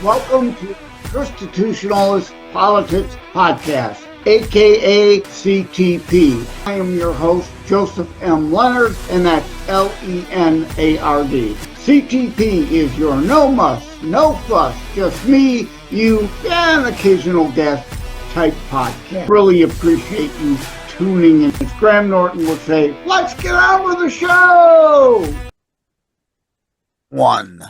Welcome to Constitutionalist Politics Podcast, aka CTP. I am your host, Joseph M. Leonard, and that's Leonard. CTP is your no muss, no fuss, just me, you, and an occasional guest type podcast. Really appreciate you tuning in. As Graham Norton would say, let's get on with the show! 1.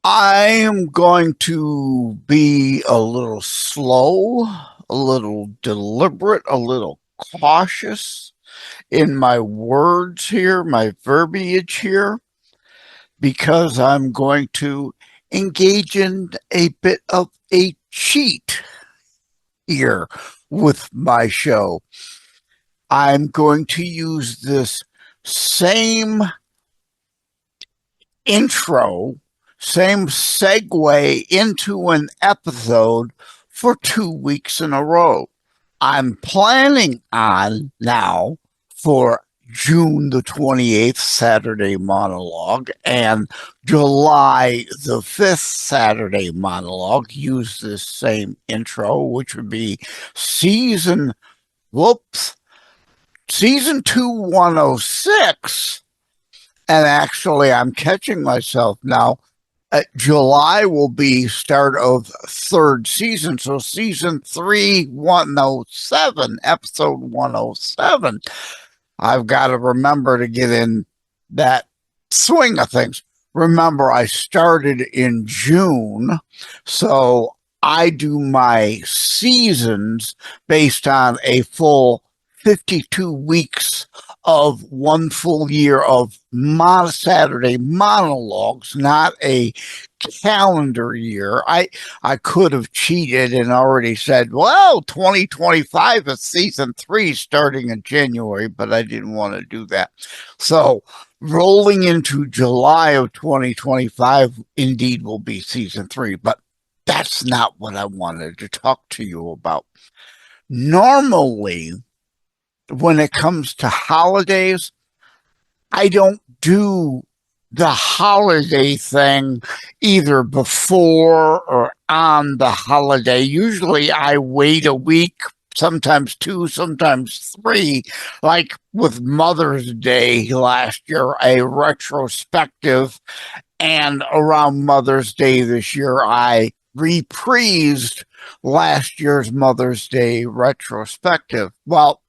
I am going to be a little slow, a little deliberate, a little cautious in my words here, my verbiage here, because I'm going to engage in a bit of a cheat here with my show. I'm going to use this same intro, same segue into an episode for 2 weeks in a row. I'm planning on now for June the 28th Saturday monologue and July the 5th Saturday monologue use this same intro, which would be season 2 106. And actually, I'm catching myself now. July will be start of third season. So season 3, 107, episode 107. I've got to remember to get in that swing of things. Remember, I started in June. So I do my seasons based on a full 52 weeks of one full year of Saturday monologues, not a calendar year. I could have cheated and already said, well, 2025 is season 3 starting in January, but I didn't want to do that. So rolling into July of 2025 indeed will be season 3, but that's not what I wanted to talk to you about. Normally, when it comes to holidays, I don't do the holiday thing either before or on the holiday. Usually I wait a week, sometimes 2, sometimes 3, like with Mother's Day last year, a retrospective, and around Mother's Day this year, I reprised last year's Mother's Day retrospective. Well,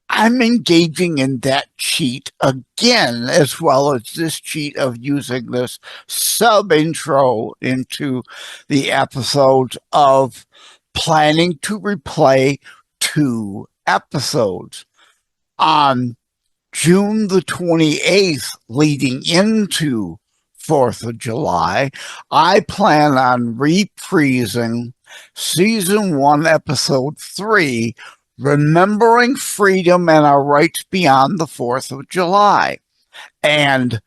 I'm engaging in that cheat again, as well as this cheat of using this sub-intro into the episodes of planning to replay 2 episodes. On June the 28th, leading into 4th of July, I plan on reprising Season 1, Episode 3, Remembering Freedom and Our Rights Beyond the 4th of July. And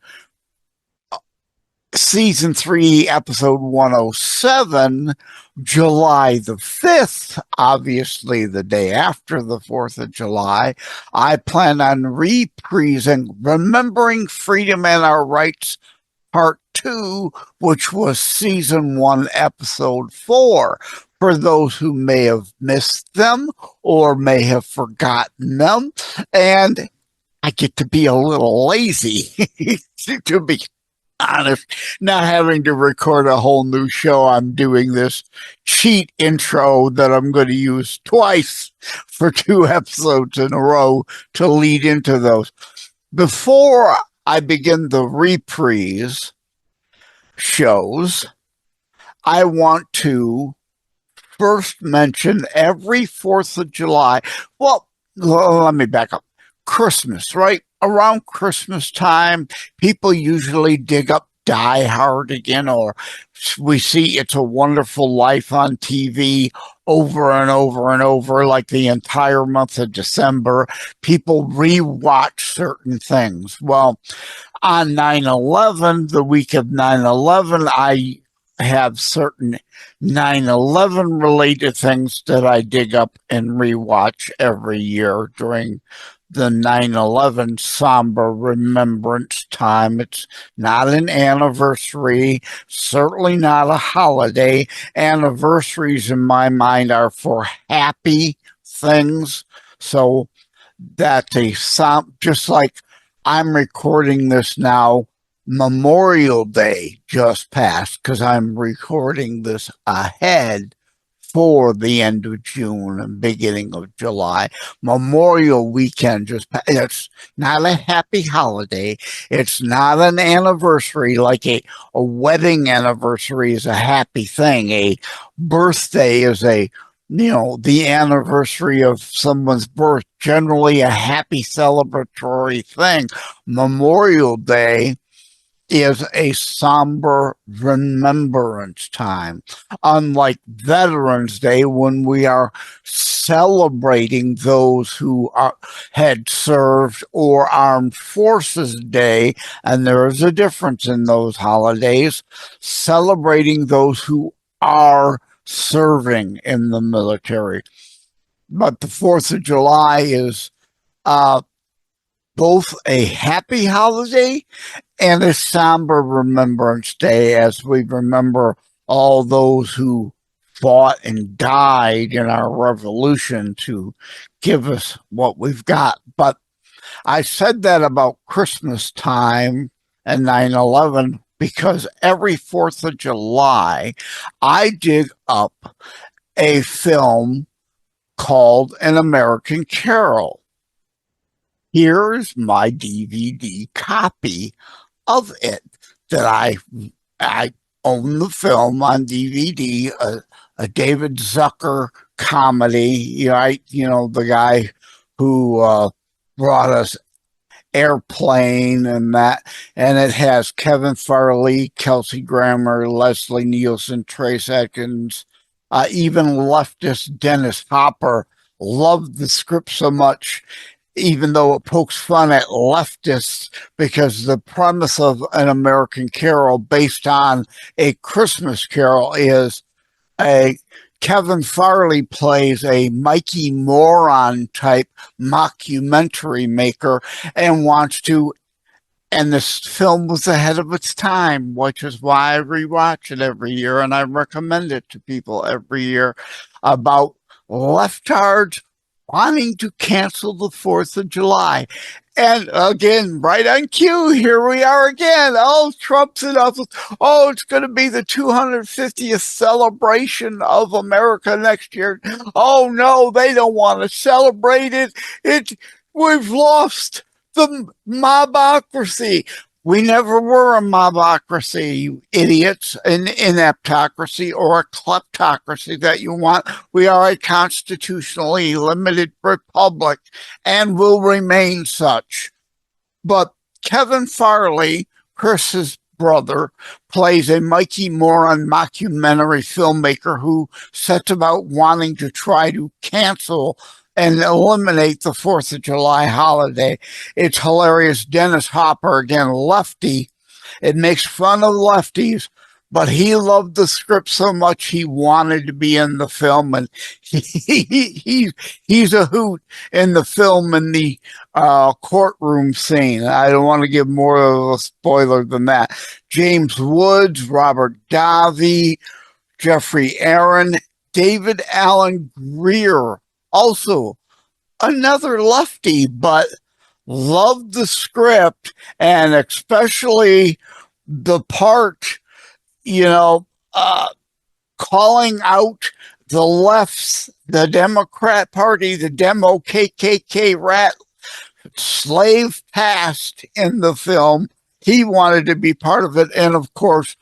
Season 3, Episode 107, July the 5th, obviously the day after the 4th of July, I plan on reprising Remembering Freedom and Our Rights Part 2, which was Season 1, Episode 4. For those who may have missed them or may have forgotten them. And I get to be a little lazy, to be honest, not having to record a whole new show. I'm doing this cheat intro that I'm going to use twice for 2 episodes in a row to lead into those. Before I begin the reprise shows, I want to first mention every 4th of July. Well, let me back up. Christmas, right? Around Christmas time, people usually dig up Die Hard again, or we see It's a Wonderful Life on TV over and over and over, like the entire month of December. People rewatch certain things. Well, on 9/11, the week of 9/11, I have certain 9/11 related things that I dig up and rewatch every year during the 9/11 somber remembrance time. It's not an anniversary, certainly not a holiday. Anniversaries, in my mind, are for happy things. So that's just like I'm recording this now, Memorial Day just passed because I'm recording this ahead for the end of June and beginning of July. Memorial weekend just passed. It's not a happy holiday. It's not an anniversary like a wedding anniversary is a happy thing. A birthday is the anniversary of someone's birth, generally a happy celebratory thing. Memorial Day is a somber remembrance time. Unlike Veterans Day, when we are celebrating those who had served, or Armed Forces Day, and there is a difference in those holidays, celebrating those who are serving in the military. But the 4th of July is both a happy holiday and a somber remembrance day, as we remember all those who fought and died in our revolution to give us what we've got. But I said that about Christmas time and 9/11 because every 4th of July, I dig up a film called An American Carol. Here is my DVD copy of it that I own the film on DVD, a David Zucker comedy. The guy who brought us Airplane and that, and it has Kevin Farley, Kelsey Grammer, Leslie Nielsen, Trace Atkins, even leftist Dennis Hopper loved the script so much, even though it pokes fun at leftists, because the premise of An American Carol, based on A Christmas Carol, is Kevin Farley plays a Mikey Moron type mockumentary maker and this film was ahead of its time, which is why I rewatch it every year and I recommend it to people every year, about leftards wanting to cancel the 4th of July. And again, right on cue, here we are again. Oh, Trump's in office. Oh, it's going to be the 250th celebration of America next year. Oh, no, they don't want to celebrate it. We've lost the mobocracy. We never were a mobocracy, you idiots, an ineptocracy or a kleptocracy that you want. We are a constitutionally limited republic and will remain such. But Kevin Farley, Chris's brother, plays a Mikey Moron mockumentary filmmaker who sets about wanting to try to cancel and eliminate the 4th of July holiday. It's hilarious. Dennis Hopper, again, lefty. It makes fun of lefties, but he loved the script so much he wanted to be in the film, and he's a hoot in the film in the courtroom scene. I don't want to give more of a spoiler than that. James Woods, Robert Davi, Jeffrey Aaron, David Alan Grier, also another lefty, but loved the script, and especially the part, calling out the left's, the Democrat Party, the Demo KKK rat slave past in the film. He wanted to be part of it. And of course,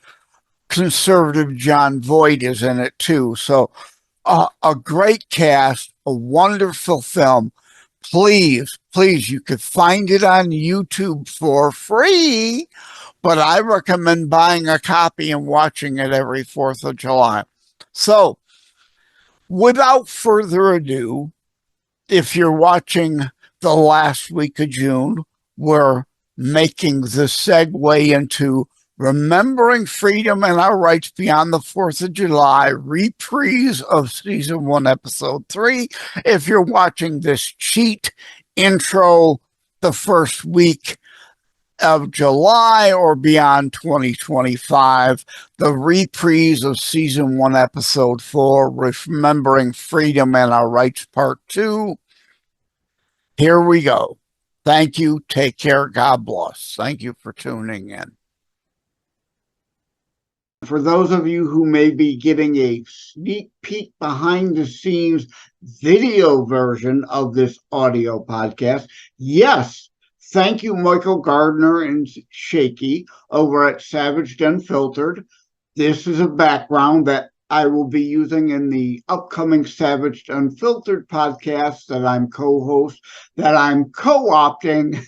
conservative John Voight is in it too. So a great cast, a wonderful film. Please, you could find it on YouTube for free, but I recommend buying a copy and watching it every 4th of July. So, without further ado, if you're watching the last week of June, we're making the segue into Remembering Freedom and Our Rights Beyond the 4th of July, reprise of Season 1, Episode 3. If you're watching this cheat intro the first week of July or beyond 2025, the reprise of season 1, episode 4, Remembering Freedom and Our Rights, part 2. Here we go. Thank you. Take care. God bless. Thank you for tuning in. For those of you who may be getting a sneak peek behind the scenes video version of this audio podcast, yes, thank you, Michael Gardner and Shaky over at Savaged Unfiltered. This is a background that I will be using in the upcoming Savaged Unfiltered podcast that I'm co-host, that I'm co-opting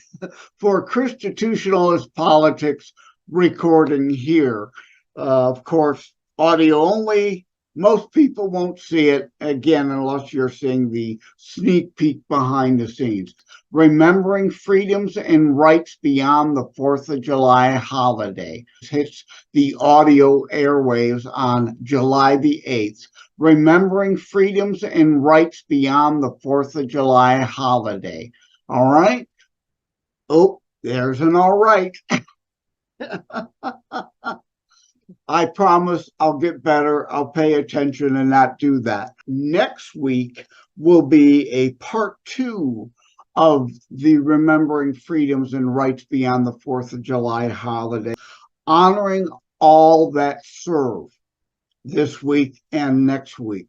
for Constitutionalist Politics recording here. Of course, audio only. Most people won't see it, again, unless you're seeing the sneak peek behind the scenes. Remembering Freedoms and Rights Beyond the 4th of July holiday. It hits the audio airwaves on July the 8th. Remembering Freedoms and Rights Beyond the 4th of July holiday. All right? Oh, there's an all right. I promise I'll get better. I'll pay attention and not do that. Next week will be a part 2 of the Remembering Freedoms and Rights Beyond the 4th of July holiday, honoring all that serve this week and next week,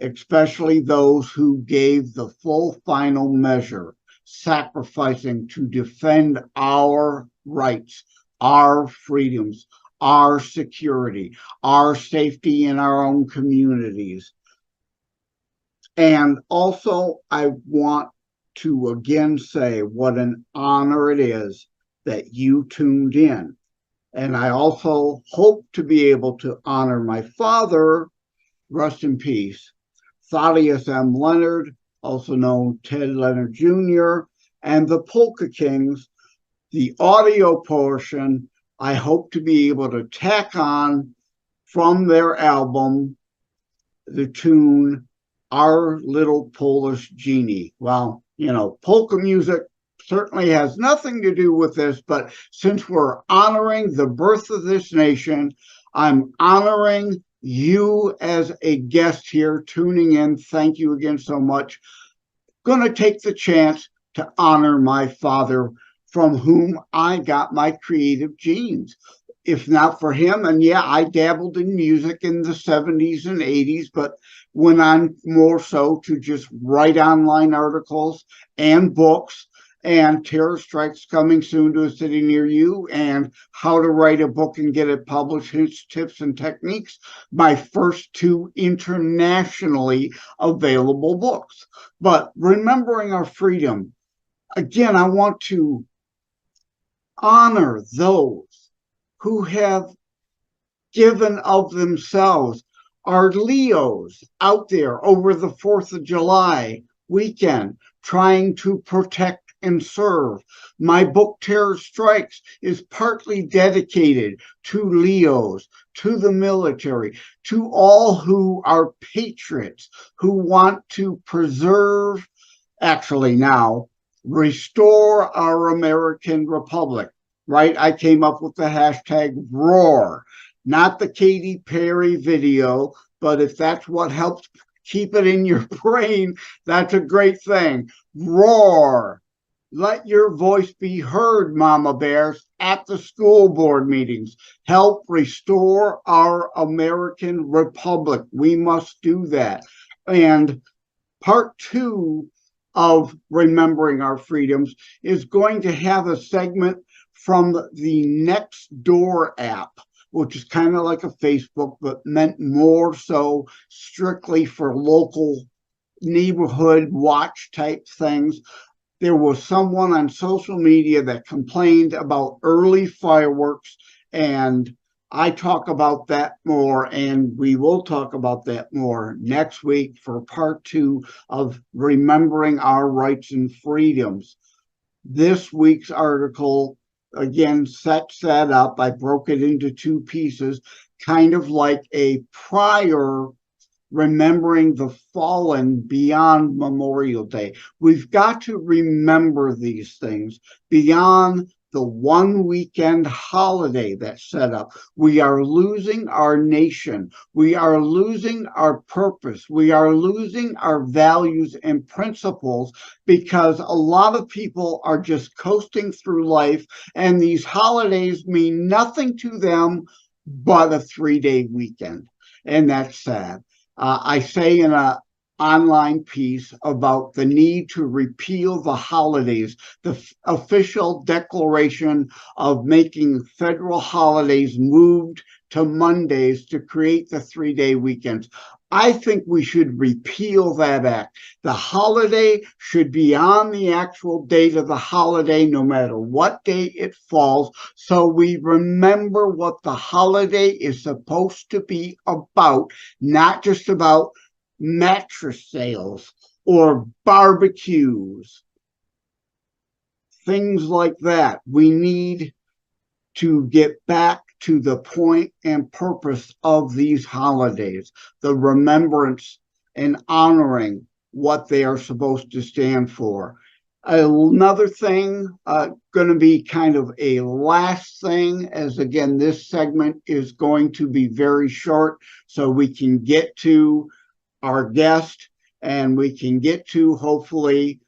especially those who gave the full final measure, sacrificing to defend our rights, our freedoms, our security, our safety in our own communities. And also, I want to again say what an honor it is that you tuned in. And I also hope to be able to honor my father, rest in peace, Thaddeus M. Leonard, also known Ted Leonard Jr., and the Polka Kings. The audio portion I hope to be able to tack on from their album the tune Our Little Polish Genie. Well, you know, polka music certainly has nothing to do with this, but since we're honoring the birth of this nation, I'm honoring you as a guest here tuning in. Thank you again so much. Going to take the chance to honor my father, from whom I got my creative genes. If not for him, and yeah, I dabbled in music in the 70s and 80s, but went on more so to just write online articles and books, and Terror Strikes Coming Soon to a City Near You, and How to Write a Book and Get It Published, Hints, Tips, and Techniques, my first 2 internationally available books. But Remembering Our Freedom, again, I want to honor those who have given of themselves. Our Leos out there over the 4th of July weekend trying to protect and serve. My book, Terror Strikes, is partly dedicated to Leos, to the military, to all who are patriots, who want to preserve, actually now, restore our American Republic, right? I came up with the hashtag ROAR, not the Katy Perry video, but if that's what helps keep it in your brain, that's a great thing. ROAR. Let your voice be heard, Mama Bears, at the school board meetings. Help restore our American Republic. We must do that. And part 2 of Remembering Our Freedoms is going to have a segment from the Nextdoor app, which is kind of like a Facebook, but meant more so strictly for local neighborhood watch type things. There was someone on social media that complained about early fireworks, and I talk about that more, and we will talk about that more next week for part 2 of Remembering Our Rights and Freedoms. This week's article, again, sets that up. I broke it into 2 pieces, kind of like a prior remembering the fallen beyond Memorial Day. We've got to remember these things beyond the one weekend holiday that's set up. We are losing our nation. We are losing our purpose. We are losing our values and principles because a lot of people are just coasting through life, and these holidays mean nothing to them but a 3-day weekend. And that's sad. I say in an online piece about the need to repeal the holidays, the official declaration of making federal holidays moved to Mondays to create the 3-day weekends. I think we should repeal that act. The holiday should be on the actual date of the holiday, no matter what day it falls, so we remember what the holiday is supposed to be about, not just about mattress sales or barbecues, things like that. We need to get back to the point and purpose of these holidays, the remembrance and honoring what they are supposed to stand for. Another thing, going to be kind of a last thing, as again, this segment is going to be very short, so we can get to our guest and we can get to, hopefully,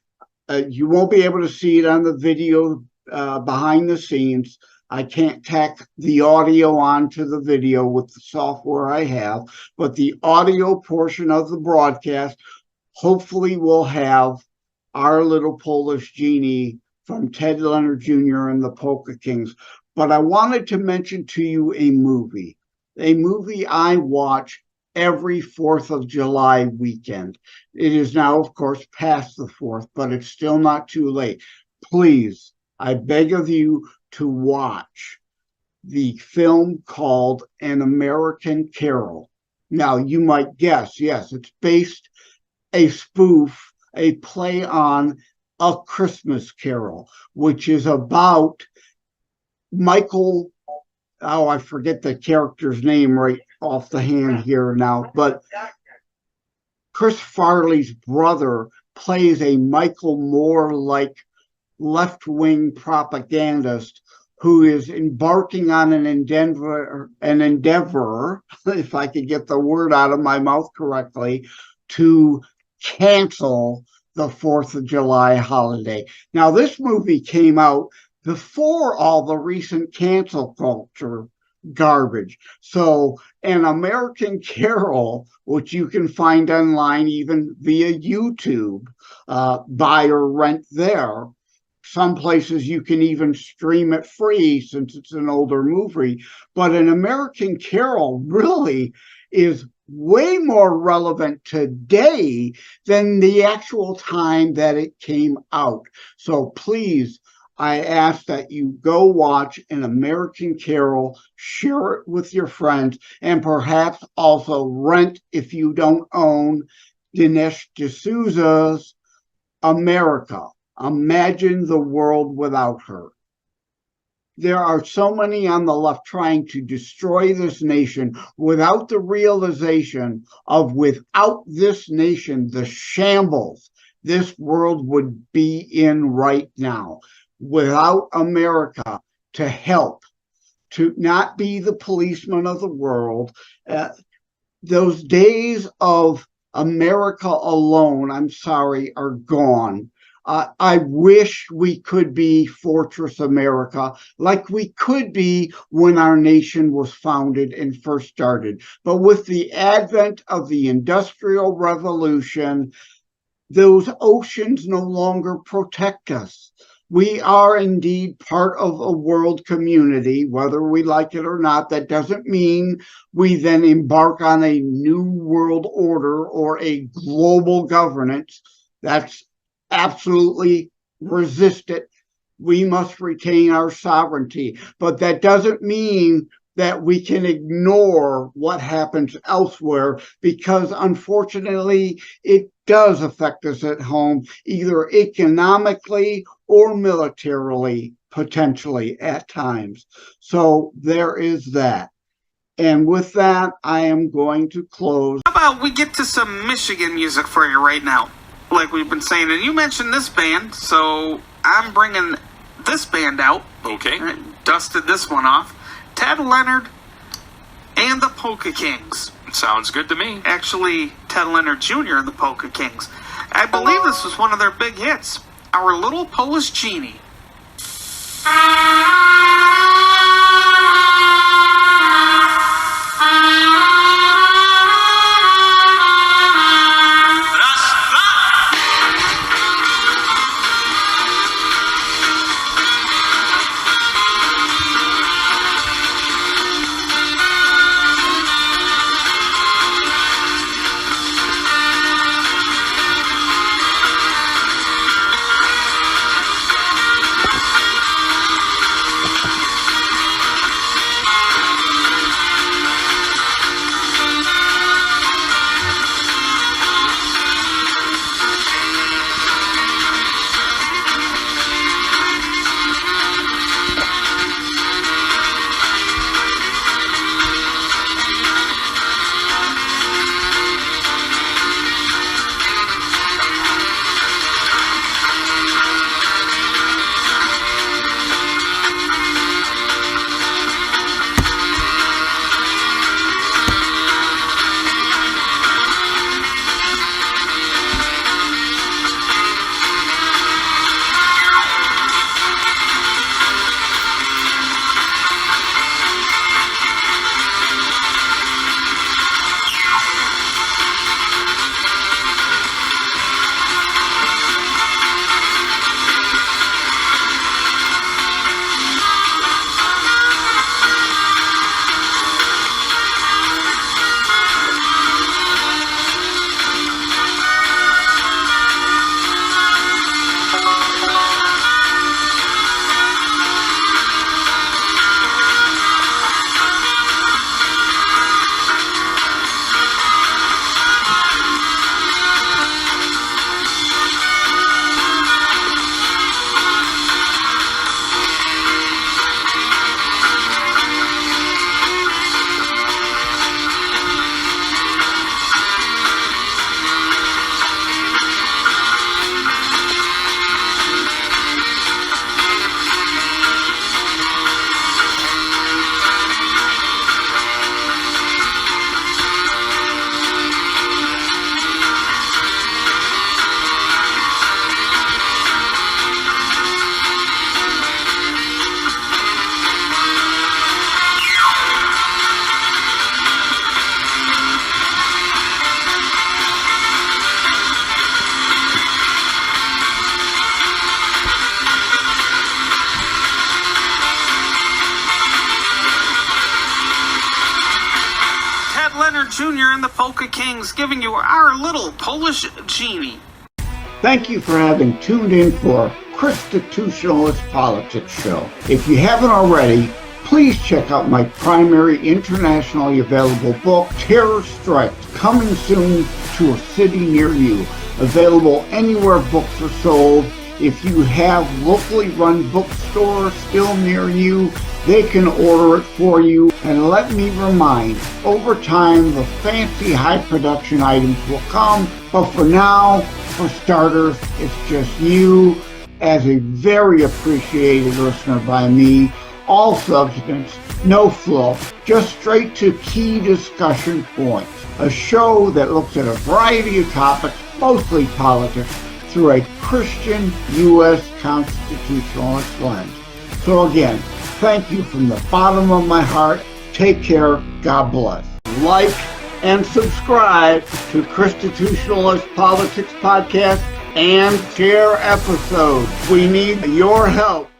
you won't be able to see it on the video behind the scenes. I can't tack the audio onto the video with the software I have, but the audio portion of the broadcast hopefully will have our little Polish genie from Ted Leonard Jr. and the Polka Kings. But I wanted to mention to you a movie I watch every 4th of July weekend. It is now, of course, past the 4th, but it's still not too late. Please, I beg of you to watch the film called An American Carol. Now, you might guess, yes, it's based a spoof, a play on A Christmas Carol, which is about Michael, oh, I forget the character's name right off the hand here now, but Chris Farley's brother plays a Michael Moore-like left-wing propagandist who is embarking on an endeavor, if I could get the word out of my mouth correctly, to cancel the 4th of July holiday. Now, this movie came out before all the recent cancel culture garbage. So An American Carol, which you can find online even via YouTube, buy or rent there. Some places you can even stream it free since it's an older movie. But An American Carol really is way more relevant today than the actual time that it came out. So please, I ask that you go watch An American Carol, share it with your friends, and perhaps also rent, if you don't own, Dinesh D'Souza's America. Imagine the world without her. There are so many on the left trying to destroy this nation without the realization of, without this nation, the shambles this world would be in right now. Without America to help, to not be the policeman of the world, those days of America alone, I'm sorry, are gone. I wish we could be Fortress America like we could be when our nation was founded and first started. But with the advent of the Industrial Revolution, those oceans no longer protect us. We are indeed part of a world community, whether we like it or not. That doesn't mean we then embark on a new world order or a global governance. That's absolutely resist it. We must retain our sovereignty. But that doesn't mean that we can ignore what happens elsewhere, because unfortunately it does affect us at home, either economically or militarily, potentially at times. So there is that. And with that, I am going to close. How about we get to some Michigan music for you right now? Like we've been saying, and you mentioned this band, so I'm bringing this band out. Okay. I dusted this one off. Ted Leonard and the Polka Kings. Sounds good to me. Actually, Ted Leonard Jr. and the Polka Kings. I believe this was one of their big hits. Our Little Polish Genie. Jr. and the Polka Kings giving you Our Little Polish Genie. Thank you for having tuned in for Constitutionalist Politics Show. If you haven't already, please check out my primary internationally available book, Terror Strikes, coming soon to a city near you. Available anywhere books are sold. If you have locally run bookstores still near you, they can order it for you. And let me remind, over time, the fancy high production items will come. But for now, for starters, it's just you as a very appreciated listener by me. All substance, no fluff, just straight to key discussion points. A show that looks at a variety of topics, mostly politics, through a Christian U.S. constitutionalist lens. So again, thank you from the bottom of my heart. Take care. God bless. Like and subscribe to Constitutionalist Politics Podcast and share episodes. We need your help.